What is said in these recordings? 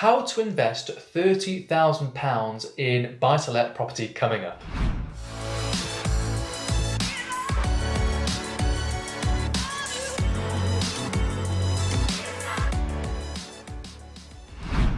how to invest £30,000 in buy-to-let property coming up.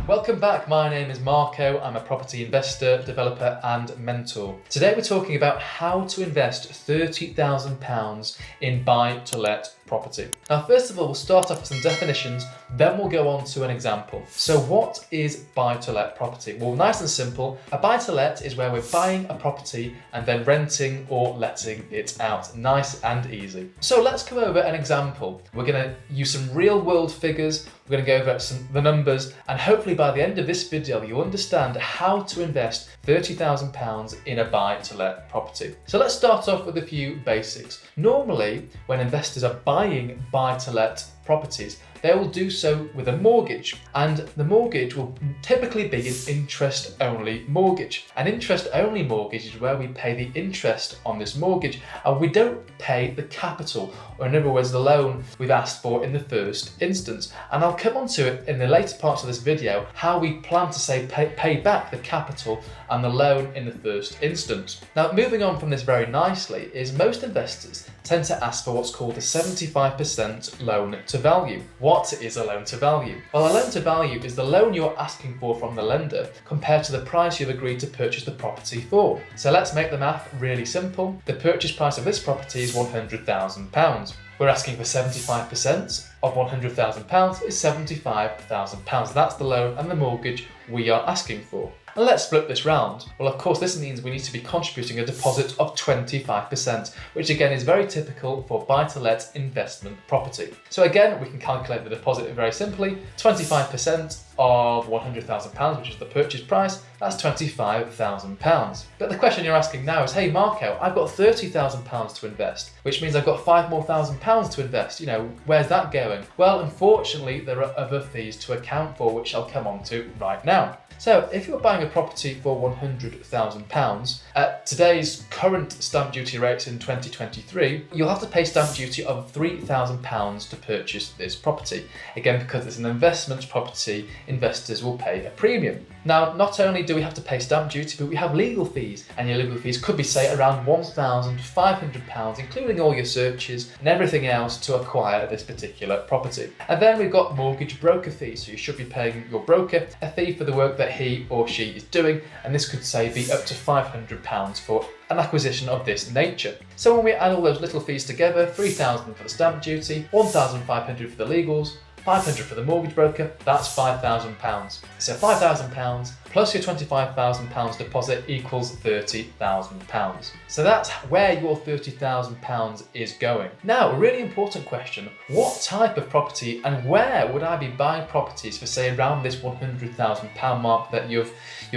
Welcome back, my name is Marco. I'm a property investor, developer and mentor. Today we're talking about how to invest £30,000 in buy-to-let property. Now first of all, we'll start off with some definitions, then we'll go on to an example. So what is buy-to-let property? Well, nice and simple. A buy-to-let is where we're buying a property and then renting or letting it out. Nice and easy. So let's go over an example. We're going to use some real world figures. We're going to go over the numbers, and hopefully by the end of this video you'll understand how to invest £30,000 in a buy-to-let property. So let's start off with a few basics. Normally, when investors are buying buy-to-let properties, they will do so with a mortgage, and the mortgage will typically be an interest-only mortgage. An interest-only mortgage is where we pay the interest on this mortgage and we don't pay the capital, or in other words the loan we've asked for in the first instance. And I'll come on to it in the later parts of this video how we plan to pay back the capital and the loan in the first instance. Now moving on from this very nicely is most investors tend to ask for what's called a 75% loan to value. What is a loan to value? Well, a loan to value is the loan you're asking for from the lender compared to the price you've agreed to purchase the property for. So let's make the math really simple. The purchase price of this property is £100,000. We're asking for 75% of £100,000 is £75,000. That's the loan and the mortgage we are asking for. And let's flip this round. Well, of course, this means we need to be contributing a deposit of 25%, which again is very typical for buy-to-let investment property. So again, we can calculate the deposit very simply. 25% of £100,000, which is the purchase price, that's £25,000. But the question you're asking now is, hey Marco, I've got £30,000 to invest, which means I've got £5,000 more to invest. Where's that going? Well, unfortunately, there are other fees to account for, which I'll come on to right now. So if you're buying a property for £100,000, at today's current stamp duty rates in 2023, you'll have to pay stamp duty of £3,000 to purchase this property. Again, because it's an investment property, investors will pay a premium. Now, not only do we have to pay stamp duty, but we have legal fees, and your legal fees could be, say, around £1,500, including all your searches and everything else to acquire this particular property. And then we've got mortgage broker fees, so you should be paying your broker a fee for the work that he or she is doing, and this could, say, be up to £500 for an acquisition of this nature. So when we add all those little fees together, £3,000 for the stamp duty, £1,500 for the legals, £500 for the mortgage broker, that's £5,000. So £5,000 plus your £25,000 deposit equals £30,000. So that's where your £30,000 is going. Now, a really important question, what type of property and where would I be buying properties for, say, around this £100,000 mark that you've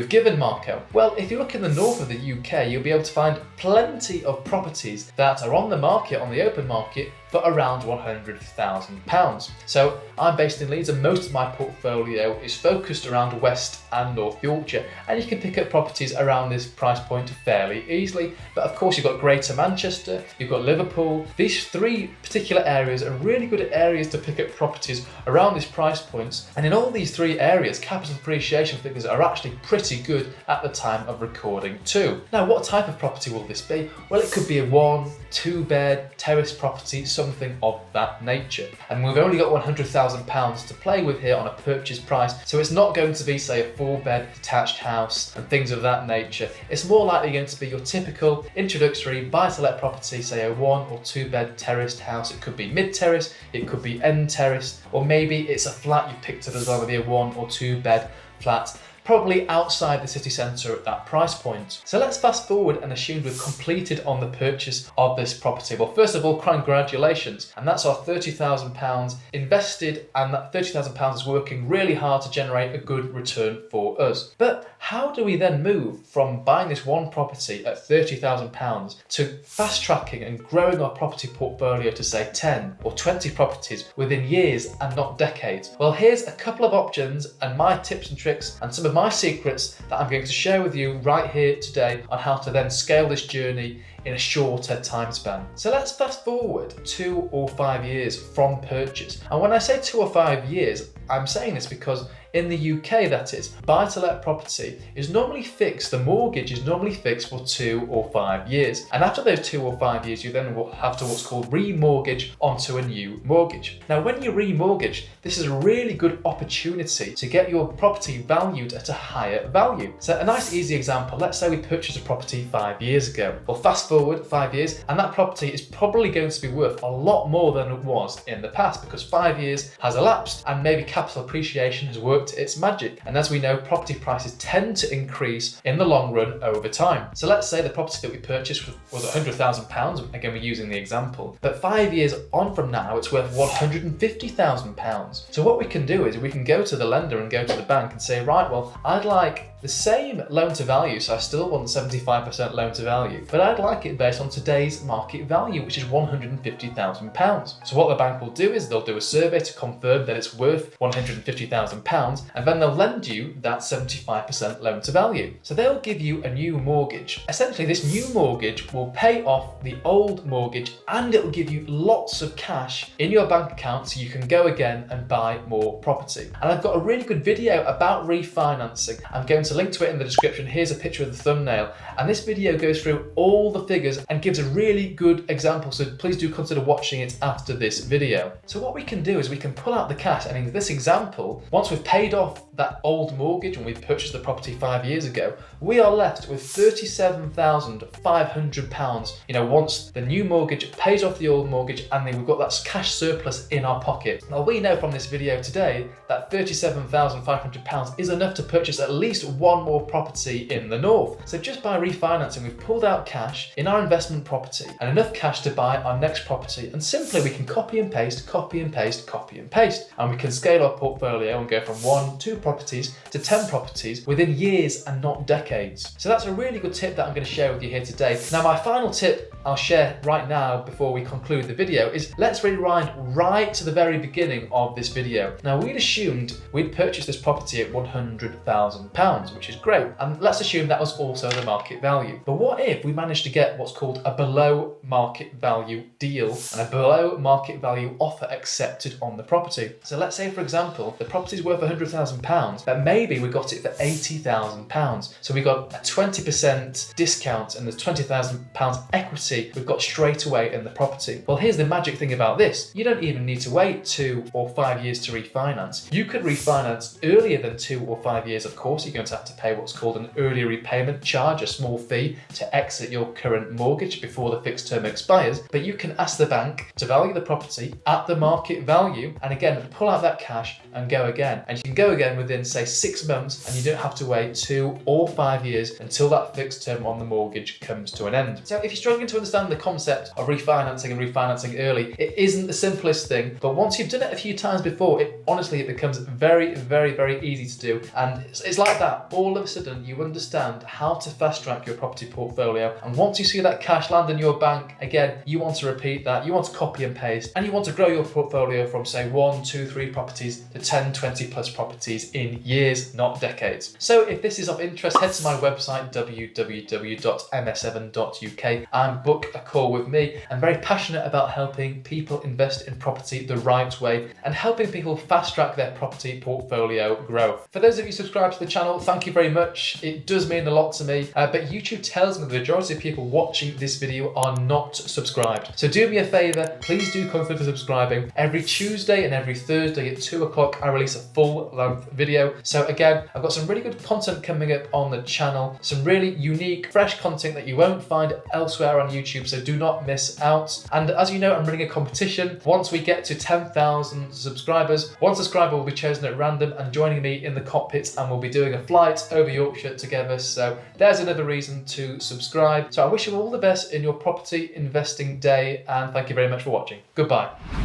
given, Marco? Well, if you look in the north of the UK, you'll be able to find plenty of properties that are on the market, on the open market, for around £100,000. So I'm based in Leeds and most of my portfolio is focused around West and North Yorkshire, and you can pick up properties around this price point fairly easily. But of course you've got Greater Manchester, you've got Liverpool. These three particular areas are really good areas to pick up properties around these price points, and in all these three areas capital appreciation figures are actually pretty good at the time of recording too. Now, what type of property will this be? Well, it could be a 1-2 bed terrace property, something of that nature. And we've only got £100,000 to play with here on a purchase price, so it's not going to be, say, a 4-bed detached house and things of that nature. It's more likely going to be your typical introductory buy-to-let property, say a 1 or 2 bed terraced house. It could be mid-terrace, it could be end terraced, or maybe it's a flat you've picked up as well, maybe a 1 or 2 bed flat, probably outside the city centre at that price point. So let's fast forward and assume we've completed on the purchase of this property. Well, first of all, congratulations, and that's our £30,000 invested, and that £30,000 is working really hard to generate a good return for us. But how do we then move from buying this one property at £30,000 to fast tracking and growing our property portfolio to, say, 10 or 20 properties within years and not decades? Well, here's a couple of options and my tips and tricks and some of my secrets that I'm going to share with you right here today on how to then scale this journey in a shorter time span. So let's fast forward 2 or 5 years from purchase. And when I say 2 or 5 years, I'm saying this because in the UK, that is, buy-to-let property is normally fixed, the mortgage is normally fixed for 2 or 5 years. And after those 2 or 5 years, you then will have to what's called remortgage onto a new mortgage. Now, when you remortgage, this is a really good opportunity to get your property valued at a higher value. So a nice easy example, let's say we purchased a property 5 years ago. Well, fast forward 5 years, and that property is probably going to be worth a lot more than it was in the past because 5 years has elapsed and maybe capital appreciation has worked its magic. And as we know, property prices tend to increase in the long run over time. So let's say the property that we purchased was £100,000, again we're using the example, but 5 years on from now it's worth £150,000. So what we can do is we can go to the lender and go to the bank and say, right, well, I'd like the same loan to value, so I still want 75% loan to value, but I'd like it based on today's market value, which is £150,000. So what the bank will do is they'll do a survey to confirm that it's worth £150,000, and then they'll lend you that 75% loan to value. So they'll give you a new mortgage. Essentially, this new mortgage will pay off the old mortgage and it will give you lots of cash in your bank account so you can go again and buy more property. And I've got a really good video about refinancing. I'm going to link to it in the description. Here's a picture of the thumbnail. And this video goes through all the figures and gives a really good example. So please do consider watching it after this video. So what we can do is we can pull out the cash. And in this example, once we've paid off that old mortgage and we purchased the property 5 years ago, we are left with £37,500, once the new mortgage pays off the old mortgage and then we've got that cash surplus in our pocket. Now we know from this video today that £37,500 is enough to purchase at least one more property in the north. So just by refinancing, we've pulled out cash in our investment property and enough cash to buy our next property, and simply we can copy and paste, copy and paste, copy and paste, and we can scale our portfolio and go from 1, 2 properties to 10 properties within years and not decades. So that's a really good tip that I'm going to share with you here today. Now my final tip I'll share right now before we conclude the video is let's rewind right to the very beginning of this video. Now we'd assumed we'd purchased this property at £100,000, which is great, and let's assume that was also the market value. But what if we managed to get what's called a below market value deal and a below market value offer accepted on the property? So let's say, for example, the property's worth £100,000, but maybe we got it for £80,000. So we got a 20% discount and the £20,000 equity we've got straight away in the property. Well, here's the magic thing about this. You don't even need to wait 2 or 5 years to refinance. You could refinance earlier than 2 or 5 years, of course. You're going to have to pay what's called an early repayment charge, a small fee to exit your current mortgage before the fixed term expires. But you can ask the bank to value the property at the market value and again, pull out that cash and go again. And you can go again within, say, 6 months, and you don't have to wait 2 or 5 years until that fixed term on the mortgage comes to an end. So if you're struggling to understand the concept of refinancing early, it isn't the simplest thing, but once you've done it a few times before, it becomes very, very, very easy to do. And it's like that. All of a sudden, you understand how to fast track your property portfolio. And once you see that cash land in your bank, again, you want to repeat that, you want to copy and paste, and you want to grow your portfolio from, say, 1, 2, 3 properties to 10, 20 plus properties in years, not decades. So if this is of interest, head to my website, www.ms7.uk, and book a call with me. I'm very passionate about helping people invest in property the right way and helping people fast track their property portfolio growth. For those of you subscribed to the channel, thank you very much. It does mean a lot to me, but YouTube tells me the majority of people watching this video are not subscribed. So do me a favor, please do consider subscribing. Every Tuesday and every Thursday at 2 o'clock, I release a full length video. So again, I've got some really good content coming up on the channel, some really unique, fresh content that you won't find elsewhere on YouTube, so do not miss out. And as you know, I'm running a competition. Once we get to 10,000 subscribers, one subscriber will be chosen at random and joining me in the cockpit, and we'll be doing a flight over Yorkshire together. So there's another reason to subscribe. So I wish you all the best in your property investing day, and thank you very much for watching. Goodbye.